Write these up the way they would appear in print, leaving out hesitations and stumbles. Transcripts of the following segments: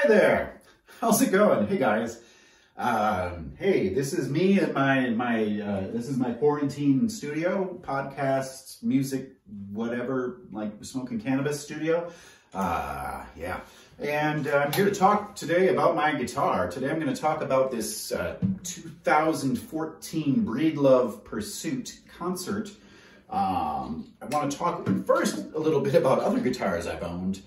Hi there. How's it going? Hey guys. Hey, this is me at this is my quarantine studio, podcasts, music, whatever, like smoking cannabis studio. Yeah. And I'm here to talk today about my guitar. Today I'm going to talk about this 2014 Breedlove Pursuit concert. I want to talk first a little bit about other guitars I've owned.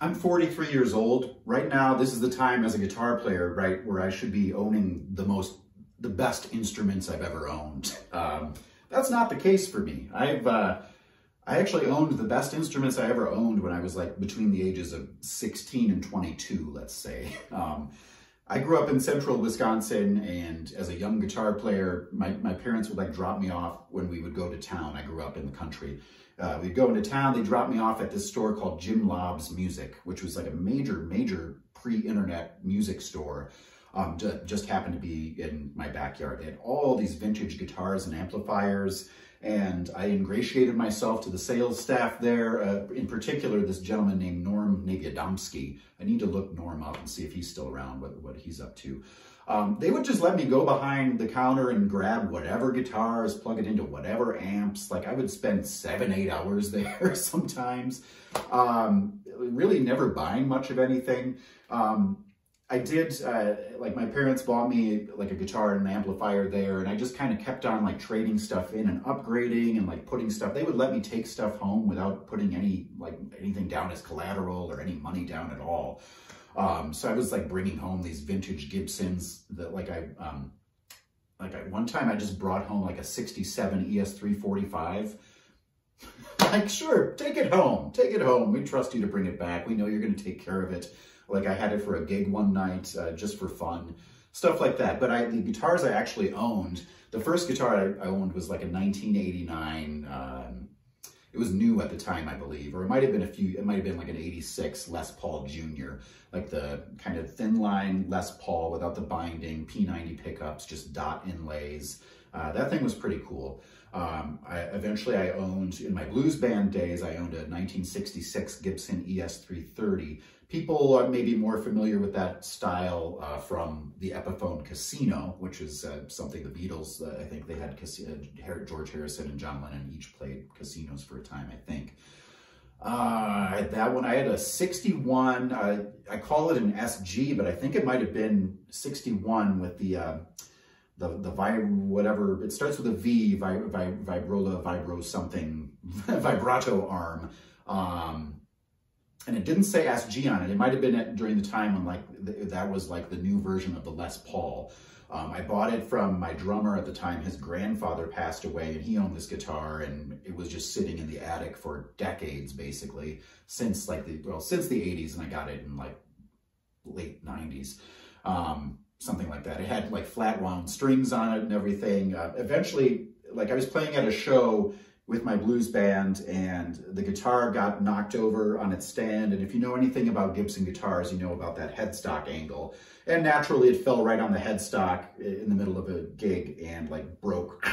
I'm 43 years old. Right now, this is the time as a guitar player, right, where I should be owning the best instruments I've ever owned. That's not the case for me. I actually owned the best instruments I ever owned when I was like between the ages of 16 and 22, let's say. I grew up in central Wisconsin, and as a young guitar player, my parents would like drop me off when we would go to town. I grew up in the country. We'd go into town, they'd drop me off at this store called Jim Lob's Music, which was like a major pre-internet music store. Just happened to be in my backyard. They had all these vintage guitars and amplifiers, and I ingratiated myself to the sales staff there, in particular this gentleman named Norm Naviadomski. I need to look Norm up and see if he's still around, what he's up to. They would just let me go behind the counter and grab whatever guitars, plug it into whatever amps. Like I would spend 7-8 hours there sometimes. Really never buying much of anything. I did, like my parents bought me like a guitar and an amplifier there, and I just kind of kept on like trading stuff in and upgrading and like putting stuff. They would let me take stuff home without putting anything down as collateral or any money down at all. So I was like bringing home these vintage Gibsons that one time I just brought home like a 67 ES345. Like, sure, take it home. We trust you to bring it back. We know you're going to take care of it. Like I had it for a gig one night, just for fun, stuff like that. But the guitars I actually owned, the first guitar I owned was like a 1989, it was new at the time, I believe, or it might have been like an 86 Les Paul Jr., like the kind of thin line Les Paul without the binding, P90 pickups, just dot inlays. That thing was pretty cool. Eventually I owned, in my blues band days, I owned a 1966 Gibson ES330. People are maybe more familiar with that style from the Epiphone Casino, which is something the Beatles, I think they had George Harrison and John Lennon each played casinos for a time, I think. That one, I had a 61, I call it an SG, but I think it might have been 61 with the whatever, it starts with a V, vibro something, vibrato arm. And it didn't say SG on it. It might have been during the time when like that was like the new version of the Les Paul. I bought it from my drummer at the time. His grandfather passed away and he owned this guitar, and it was just sitting in the attic for decades, basically, since the 80s, and I got it in like late 90s. Something like that. It had like flat wound strings on it and everything. Eventually, like I was playing at a show with my blues band, and the guitar got knocked over on its stand. And if you know anything about Gibson guitars, you know about that headstock angle. And naturally, it fell right on the headstock in the middle of a gig and like broke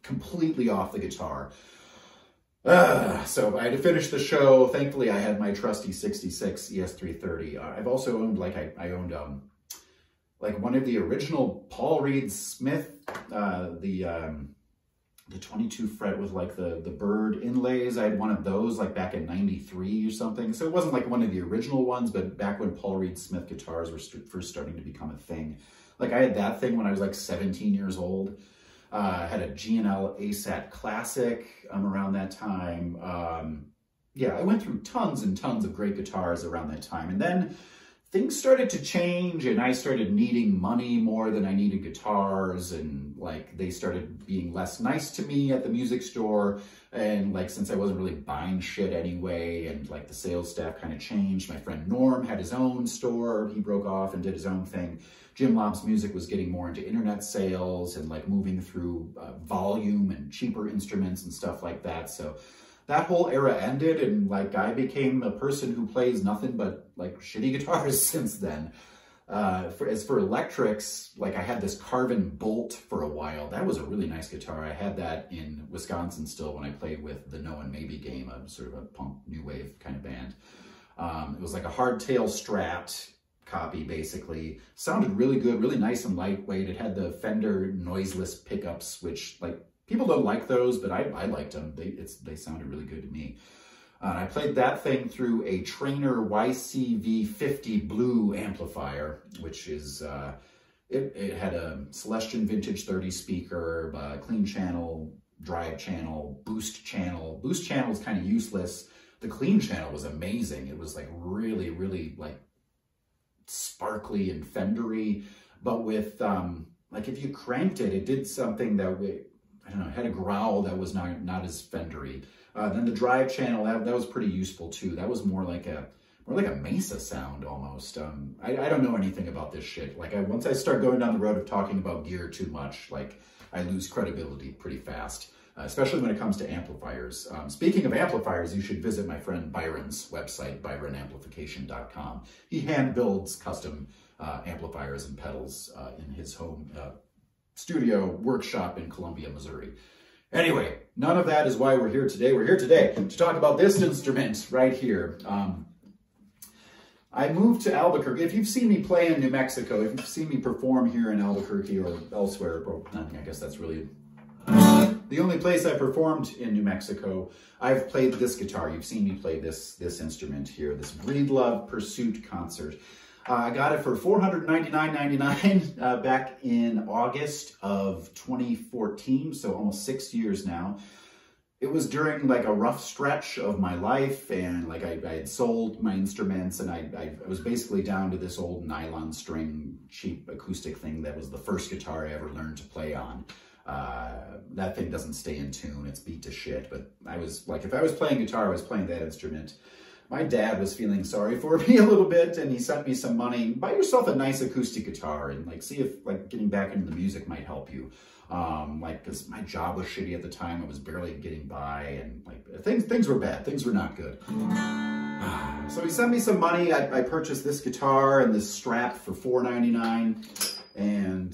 completely off the guitar. So I had to finish the show. Thankfully, I had my trusty 66 ES330. I've also owned, like I owned like one of the original Paul Reed Smith, the 22 fret with like the bird inlays. I had one of those like back in 93 or something. So it wasn't like one of the original ones, but back when Paul Reed Smith guitars were first starting to become a thing. Like I had that thing when I was like 17 years old. I had a G&L ASAT Classic around that time. Yeah, I went through tons and tons of great guitars around that time. And then things started to change, and I started needing money more than I needed guitars, and like they started being less nice to me at the music store. And like, since I wasn't really buying shit anyway, and like the sales staff kind of changed, my friend Norm had his own store. He broke off and did his own thing. Jim Lob's Music was getting more into internet sales and like moving through volume and cheaper instruments and stuff like that. So that whole era ended, and like I became a person who plays nothing but like shitty guitars since then. As for electrics, like I had this Carvin Bolt for a while. That was a really nice guitar. I had that in Wisconsin still when I played with the No and Maybe Game, a sort of a punk new wave kind of band. It was like a hardtail Strat copy, basically. Sounded really good, really nice and lightweight. It had the Fender noiseless pickups, which, like, people don't like those, but I liked them. They sounded really good to me. And I played that thing through a Trainer YCV50 Blue amplifier, which is, it had a Celestion Vintage 30 speaker, clean channel, drive channel, boost channel. Boost channel is kind of useless. The clean channel was amazing. It was like really, really like sparkly and fendery, but with, like if you cranked it, it did something that, I don't know, it had a growl that was not as fendery. Then the drive channel, that was pretty useful too. That was more like a Mesa sound almost. I don't know anything about this shit. Like once I start going down the road of talking about gear too much, like I lose credibility pretty fast, especially when it comes to amplifiers. Speaking of amplifiers, you should visit my friend Byron's website, byronamplification.com. He hand builds custom amplifiers and pedals in his home studio workshop in Columbia, Missouri. Anyway, none of that is why we're here today. We're here today to talk about this instrument right here. I moved to Albuquerque. If you've seen me play in New Mexico, if you've seen me perform here in Albuquerque or elsewhere, well, I guess that's really the only place I performed in New Mexico, I've played this guitar. You've seen me play this instrument here, this Breedlove Pursuit concert. I got it for $499.99 back in August of 2014, so almost 6 years now. It was during like a rough stretch of my life, and like I had sold my instruments, and I was basically down to this old nylon string cheap acoustic thing that was the first guitar I ever learned to play on. That thing doesn't stay in tune, it's beat to shit, but I was like, if I was playing guitar, I was playing that instrument. My dad was feeling sorry for me a little bit, and he sent me some money. Buy yourself a nice acoustic guitar and like see if like getting back into the music might help you. Like, cause my job was shitty at the time. I was barely getting by, and like things were bad. Things were not good. So he sent me some money. I purchased this guitar and this Strat for $4.99, and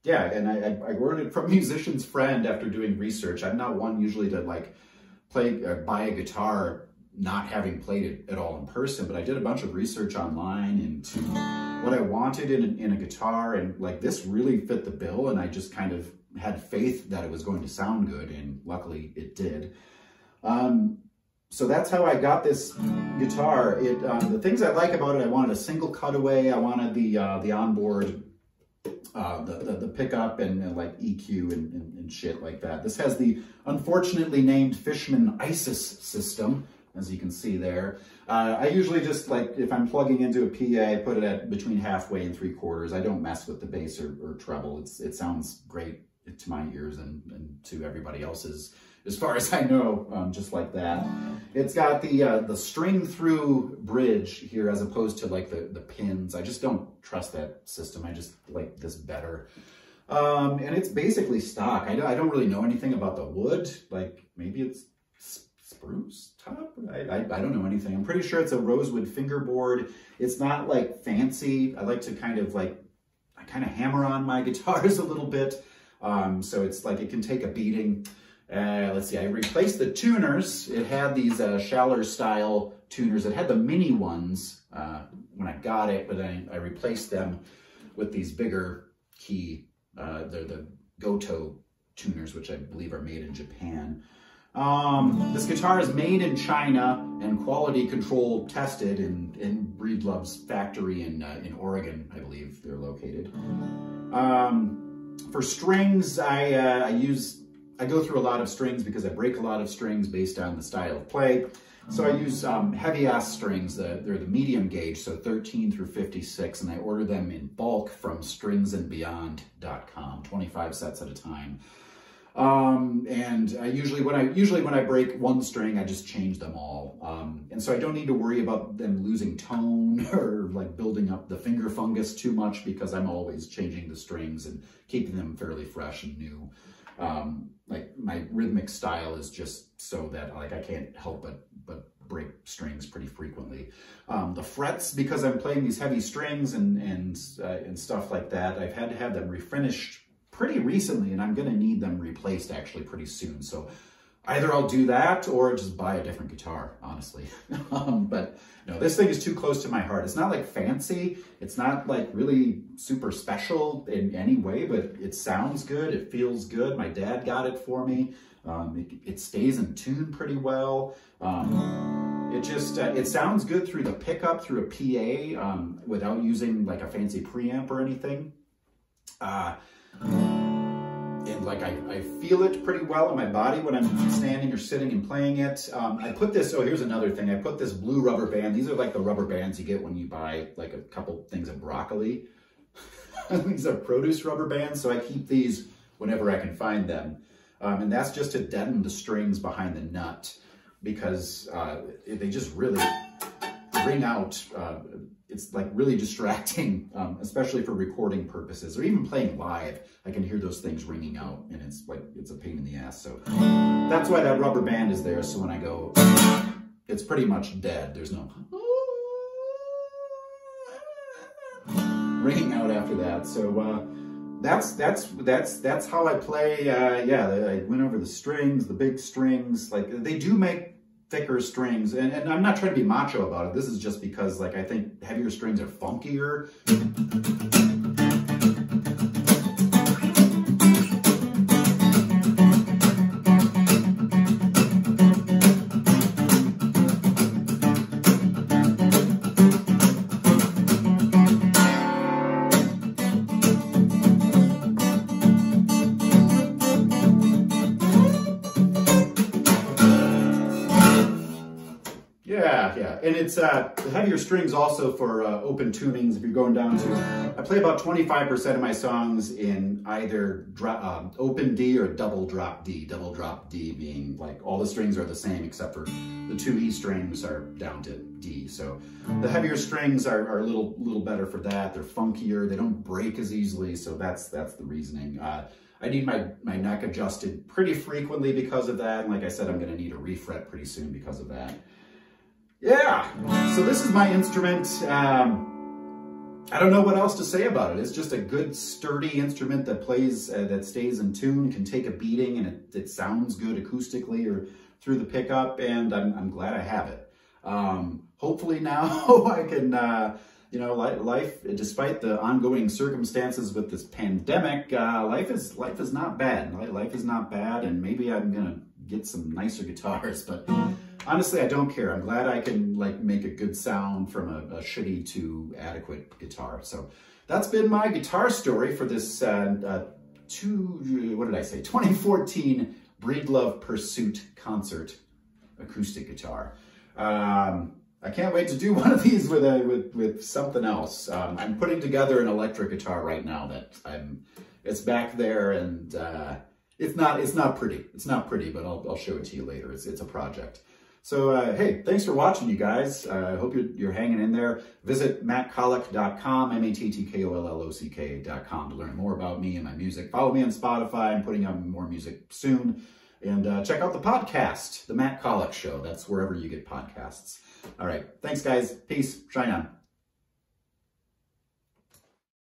yeah, and I ordered it from Musician's Friend after doing research. I'm not one usually to like play or buy a guitar not having played it at all in person, but I did a bunch of research online into what I wanted in a guitar, and like this really fit the bill, and I just kind of had faith that it was going to sound good, and luckily it did. So that's how I got this guitar. The things I like about it, I wanted a single cutaway, I wanted the onboard, the pickup and like EQ and shit like that. This has the unfortunately named Fishman ISIS system, as you can see there. I usually just like, if I'm plugging into a PA, I put it at between halfway and 3/4. I don't mess with the bass or treble. It sounds great to my ears and to everybody else's, as far as I know, just like that. It's got the string through bridge here as opposed to like the pins. I just don't trust that system. I just like this better. And it's basically stock. I don't really know anything about the wood. Like maybe it's spruce top? I don't know anything. I'm pretty sure it's a rosewood fingerboard. It's not like fancy. I like to kind of like, I kind of hammer on my guitars a little bit. So it's like, it can take a beating. Let's see, I replaced the tuners. It had these Schaller style tuners. It had the mini ones when I got it, but I replaced them with these bigger key, the Goto tuners, which I believe are made in Japan. This guitar is made in China and quality control tested in Breedlove's factory in Oregon, I believe they're located. For strings, I go through a lot of strings because I break a lot of strings based on the style of play. So I use heavy-ass strings. They're the medium gauge, so 13 through 56, and I order them in bulk from stringsandbeyond.com, 25 sets at a time. And I usually when I break one string, I just change them all. And so I don't need to worry about them losing tone or like building up the finger fungus too much, because I'm always changing the strings and keeping them fairly fresh and new. Like my rhythmic style is just so that like I can't help but break strings pretty frequently. The frets, because I'm playing these heavy strings and stuff like that, I've had to have them refinished pretty recently, and I'm going to need them replaced actually pretty soon. So either I'll do that or just buy a different guitar, honestly. But no, this thing is too close to my heart. It's not like fancy. It's not like really super special in any way, but it sounds good. It feels good. My dad got it for me. It stays in tune pretty well. It sounds good through the pickup, through a PA, without using like a fancy preamp or anything. And like I feel it pretty well in my body when I'm standing or sitting and playing it. I put this, oh, here's another thing. I put this blue rubber band. These are like the rubber bands you get when you buy like a couple things of broccoli. These are produce rubber bands, so I keep these whenever I can find them. And that's just to deaden the strings behind the nut, because they just really ring out. It's like really distracting, especially for recording purposes or even playing live. I can hear those things ringing out, and it's a pain in the ass. So that's why that rubber band is there. So when I go, it's pretty much dead. There's no ringing out after that. So that's how I play. Yeah, I went over the strings, the big strings. Like they do make thicker strings, and I'm not trying to be macho about it. This is just because like I think heavier strings are funkier. Yeah, and it's heavier strings also for open tunings. If you're going down to, I play about 25% of my songs in either open D or double drop D. Double drop D being like all the strings are the same except for the two E strings are down to D. So the heavier strings are a little better for that. They're funkier. They don't break as easily. So that's the reasoning. I need my neck adjusted pretty frequently because of that. And like I said, I'm going to need a refret pretty soon because of that. Yeah, so this is my instrument. I don't know what else to say about it. It's just a good, sturdy instrument that plays, that stays in tune, can take a beating, and it sounds good acoustically or through the pickup, and I'm glad I have it. Hopefully now I can, you know, life, despite the ongoing circumstances with this pandemic, life is not bad. Life is not bad, and maybe I'm gonna get some nicer guitars, but honestly, I don't care. I'm glad I can like make a good sound from a shitty to adequate guitar. So that's been my guitar story for this 2014 Breedlove Pursuit concert acoustic guitar. I can't wait to do one of these with something else. I'm putting together an electric guitar right now that it's back there, and it's not pretty. It's not pretty, but I'll show it to you later. It's a project. So, hey, thanks for watching, you guys. I hope you're hanging in there. Visit mattkollock.com, MATTKOLLOCK.com to learn more about me and my music. Follow me on Spotify. I'm putting out more music soon. And check out the podcast, The Matt Kollock Show. That's wherever you get podcasts. All right. Thanks, guys. Peace. Shine on.